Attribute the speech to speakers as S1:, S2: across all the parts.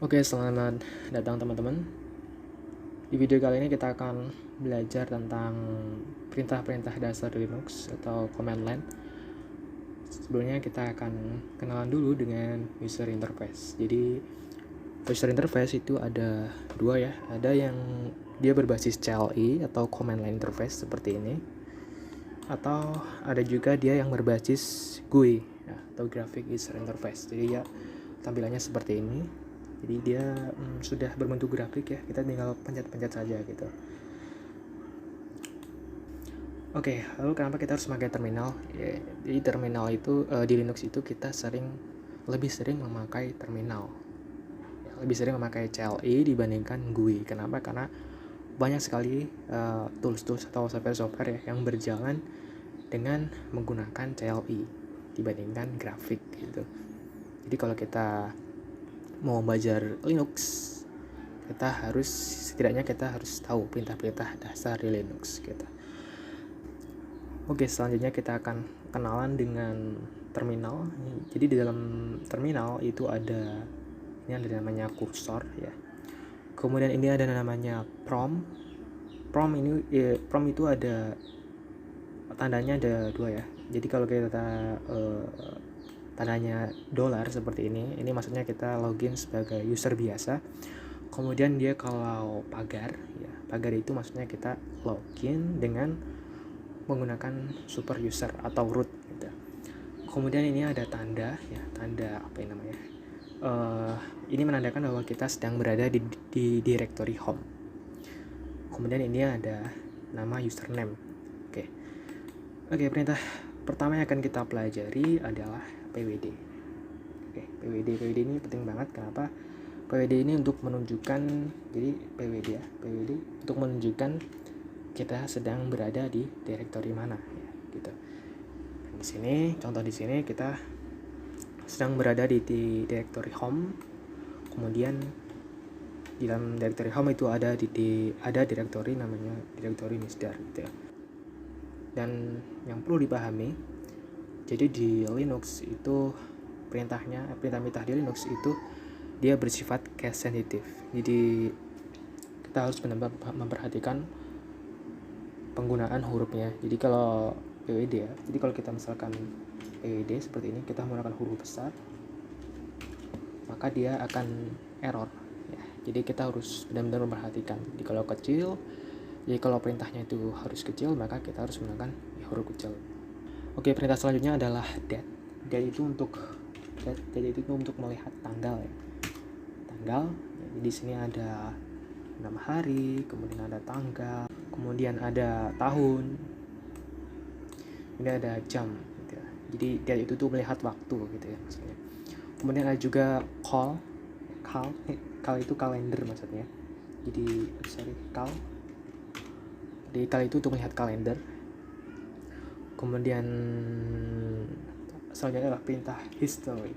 S1: Oke, selamat datang teman-teman. Di video kali ini kita akan belajar tentang perintah-perintah dasar Linux atau command line. Sebelumnya kita akan kenalan dulu dengan user interface. Jadi user interface itu ada dua ya. Ada yang dia berbasis CLI atau command line interface seperti ini. Atau ada juga dia yang berbasis GUI ya, atau graphic user interface. Jadi ya tampilannya seperti ini. Jadi dia sudah berbentuk grafik ya, kita tinggal pencet-pencet saja gitu. Oke, lalu kenapa kita harus pakai terminal? Ya, jadi terminal itu di Linux itu kita lebih sering memakai terminal. Ya, lebih sering memakai CLI dibandingkan GUI. Kenapa? Karena banyak sekali tools-tools atau software-software ya yang berjalan dengan menggunakan CLI dibandingkan grafik gitu. Jadi kalau kita mau belajar Linux, setidaknya kita harus tahu perintah-perintah dasar di Linux gitu. Oke, selanjutnya kita akan kenalan dengan terminal. Jadi di dalam terminal itu ada namanya kursor ya. Kemudian ini ada namanya prompt. Prompt itu ada tandanya ada dua ya. Jadi kalau kita tandanya dolar seperti ini maksudnya kita login sebagai user biasa. Kemudian dia kalau pagar ya, pagar itu maksudnya kita login dengan menggunakan super user atau root gitu. Kemudian ini ada tanda ya, tanda apa yang namanya, ini menandakan bahwa kita sedang berada di directory home. Kemudian ini ada nama username. Oke, perintah pertama yang akan kita pelajari adalah pwd. Oke, pwd ini penting banget. Kenapa? Pwd ini untuk menunjukkan, jadi pwd untuk menunjukkan kita sedang berada di directory mana ya, gitu. Dan di sini, contoh di sini kita sedang berada di directory home. Kemudian di dalam directory home itu ada directory namanya directory misdar gitu ya. Dan yang perlu dipahami, jadi di Linux itu perintah di Linux itu dia bersifat case sensitive. Jadi kita harus benar-benar memperhatikan penggunaan hurufnya. Jadi kalau pwd ya, jadi kalau kita misalkan pwd seperti ini, kita menggunakan huruf besar, maka dia akan error ya. Jadi kita harus benar-benar memperhatikan. Jadi kalau kecil, jadi kalau perintahnya itu harus kecil, maka kita harus menggunakan huruf kecil. Oke, perintah selanjutnya adalah date. Date itu untuk melihat tanggal ya. Tanggal. Jadi di sini ada 6 hari, kemudian ada tanggal, kemudian ada tahun, ini ada jam gitu ya. Jadi date itu tuh melihat waktu gitu ya maksudnya. Kemudian ada juga call itu kalender maksudnya. Jadi kali itu untuk melihat kalender. Kemudian selanjutnya adalah perintah history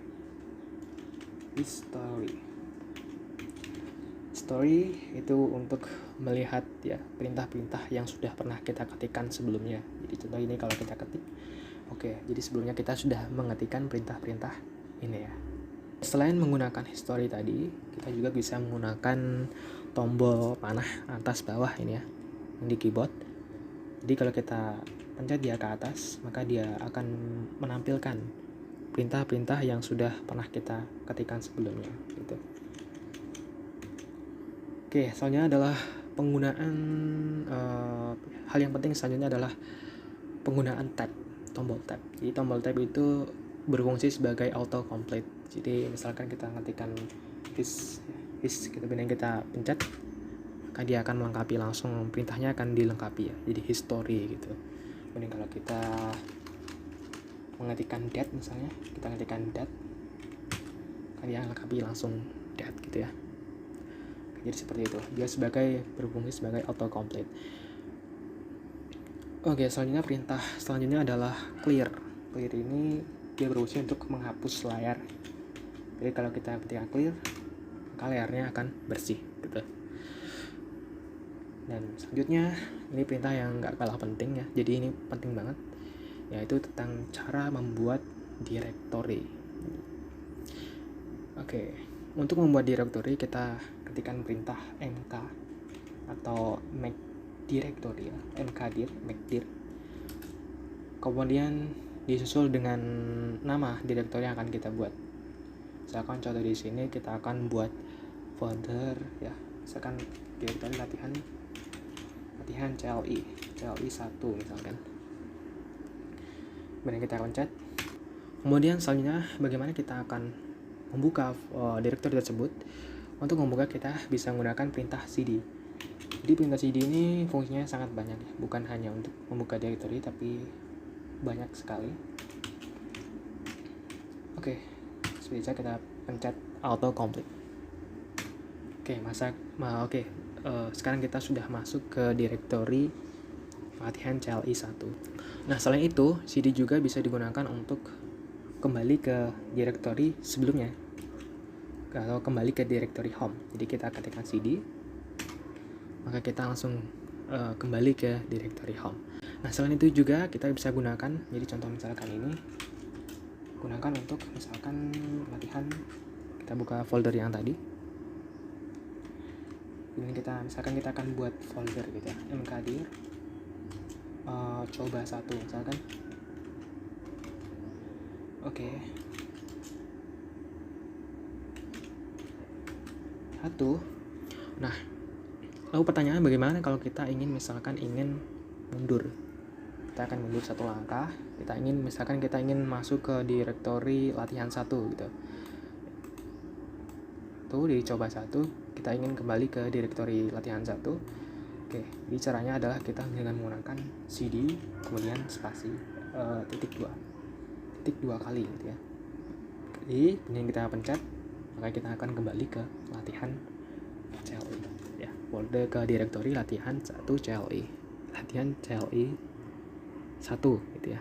S1: itu untuk melihat ya perintah-perintah yang sudah pernah kita ketikkan sebelumnya. Jadi contoh ini kalau kita ketik, jadi sebelumnya kita sudah mengetikkan perintah-perintah ini ya. Selain menggunakan history tadi, kita juga bisa menggunakan tombol panah atas bawah ini ya, di keyboard. Jadi kalau kita pencet dia ke atas, maka dia akan menampilkan perintah-perintah yang sudah pernah kita ketikkan sebelumnya gitu. Oke, selanjutnya adalah penggunaan hal yang penting selanjutnya adalah penggunaan tombol tab. Jadi tombol tab itu berfungsi sebagai autocomplete. Jadi misalkan kita ngetikkan his kita pencet, maka dia akan melengkapi langsung, perintahnya akan dilengkapi ya, jadi history gitu. Kemudian kalau kita mengetikkan date misalnya, kita ngetikkan date, maka dia lengkapi langsung date gitu ya. Jadi seperti itu, dia berfungsi sebagai autocomplete. Oke, perintah selanjutnya adalah clear. Clear ini dia berfungsi untuk menghapus layar. Jadi kalau kita ketika clear, maka layarnya akan bersih gitu. Dan selanjutnya ini perintah yang gak kalah penting ya, jadi ini penting banget, yaitu tentang cara membuat directory. Oke, Untuk membuat directory kita ketikkan perintah mk atau make directory ya, mkdir, make dir. Kemudian disusul dengan nama directory yang akan kita buat. Misalkan contoh di sini kita akan buat folder ya, misalkan directory latihan CLI 1 misalkan. Kemudian kita pencet. Kemudian selanjutnya bagaimana kita akan membuka directory tersebut. Untuk membuka kita bisa menggunakan perintah cd. Jadi perintah cd ini fungsinya sangat banyak ya, bukan hanya untuk membuka directory tapi banyak sekali. Oke, seperti itu kita pencet auto complete. Sekarang kita sudah masuk ke directory latihan CLI 1. Nah, selain itu, CD juga bisa digunakan untuk kembali ke directory sebelumnya. Kalau kembali ke directory home. Jadi kita ketikkan CD, maka kita langsung kembali ke directory home. Nah, selain itu juga kita bisa gunakan, jadi contoh misalkan ini, gunakan untuk misalkan latihan, kita buka folder yang tadi. Ini kita akan buat folder gitu ya, mkdir coba 1 misalkan. Oke. 1. Nah, lalu pertanyaan bagaimana kalau kita ingin mundur. Kita akan mundur 1 langkah. Kita ingin masuk ke directory latihan 1 gitu. Tuh di coba 1, kita ingin kembali ke directory latihan 1. Oke, jadi caranya adalah kita dengan menggunakan cd kemudian spasi titik 2 kali gitu ya. Jadi kemudian kita pencet, maka kita akan kembali ke latihan CLI ya, folder ke directory latihan 1 CLI, latihan CLI 1 gitu ya.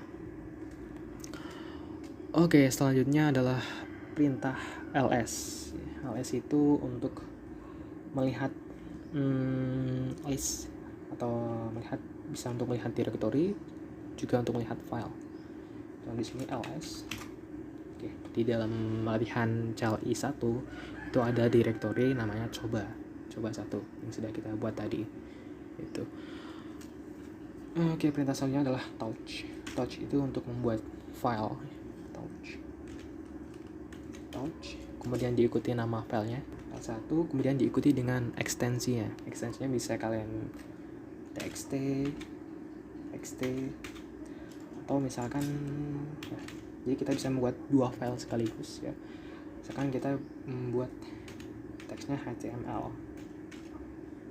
S1: Oke, selanjutnya adalah perintah ls. ls itu untuk melihat list atau bisa untuk melihat directory, juga untuk melihat file. Dan di sini ls. Oke, di dalam latihan CLI 1 itu ada directory namanya coba 1 yang sudah kita buat tadi. Itu. Oke, perintah selanjutnya adalah touch. Touch itu untuk membuat file. Touch. Kemudian diikuti nama filenya L1, kemudian diikuti dengan ekstensinya. Ekstensinya bisa kalian txt, atau misalkan ya, jadi kita bisa membuat 2 file sekaligus ya. Misalkan kita membuat teksnya HTML,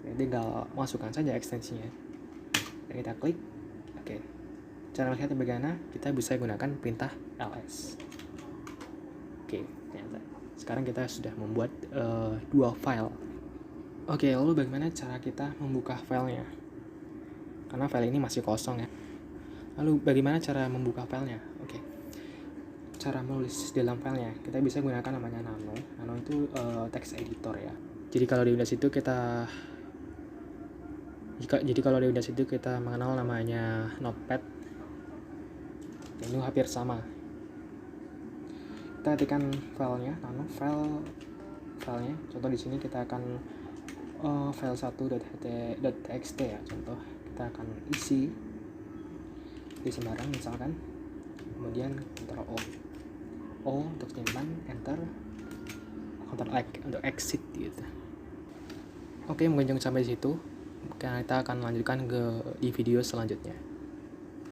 S1: jadi tinggal masukkan saja ekstensinya dan kita klik. Oke, cara melihatnya bagaimana? Kita bisa gunakan perintah ls. Oke, ternyata sekarang kita sudah membuat 2 file. Oke, lalu bagaimana cara kita membuka filenya? Karena file ini masih kosong ya. Lalu bagaimana cara membuka filenya? Oke, cara menulis dalam filenya kita bisa gunakan namanya nano. Nano itu text editor ya. Jadi kalau di Windows itu kita mengenal namanya Notepad. Ini hampir sama. Kita ketikkan filenya, nano filenya. Contoh di sini kita akan file 1.txt ya. Contoh kita akan isi di sembarang misalkan. Kemudian Ctrl O untuk simpan, enter, Ctrl X untuk exit gitu. Oke, mungkin sampai situ. Kita akan lanjutkan di video selanjutnya.